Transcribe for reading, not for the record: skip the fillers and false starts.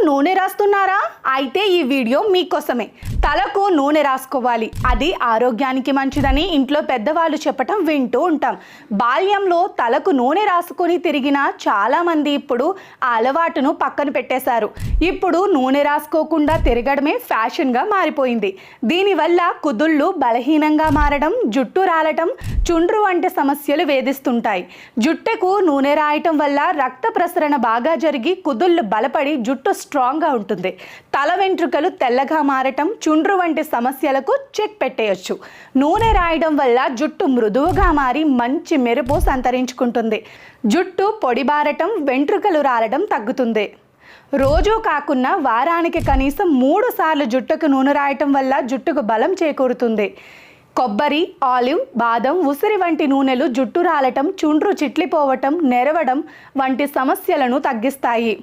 నూనె రాస్తున్నారా? అయితే ఈ వీడియో మీకోసమే. తలకు నూనె రాసుకోవాలి, అది ఆరోగ్యానికి మంచిదని ఇంట్లో పెద్దవాళ్ళు చెప్పటం వింటూ ఉంటాం. బాల్యంలో తలకు నూనె రాసుకొని తిరిగిన చాలామంది ఇప్పుడు ఆ అలవాటును పక్కన పెట్టేశారు. ఇప్పుడు నూనె రాసుకోకుండా తిరగడమే ఫ్యాషన్గా మారిపోయింది. దీనివల్ల కుదుళ్ళు బలహీనంగా మారడం, జుట్టు రాలటం, చుండ్రు వంటి సమస్యలు వేధిస్తుంటాయి. జుట్టుకు నూనె రాయటం వల్ల రక్త ప్రసరణ బాగా జరిగి కుదుళ్ళు బలపడి జుట్టు స్ట్రాంగ్గా ఉంటుంది. తల వెంట్రుకలు తెల్లగా మారటం, చుండ్రు వంటి సమస్యలకు చెక్ పెట్టేయచ్చు. నూనె రాయడం వల్ల జుట్టు మృదువుగా మారి మంచి మెరుపు సంతరించుకుంటుంది. జుట్టు పొడిబారటం, వెంట్రుకలు రాలడం తగ్గుతుంది. రోజూ కాకున్నా వారానికి కనీసం 3 సార్లు జుట్టుకు నూనె రాయటం వల్ల జుట్టుకు బలం చేకూరుతుంది. కొబ్బరి, ఆలివ్, బాదం, ఉసిరి వంటి నూనెలు జుట్టు రాలటం, చుండ్రు చిట్లిపోవటం, నెరవడం వంటి సమస్యలను తగ్గిస్తాయి.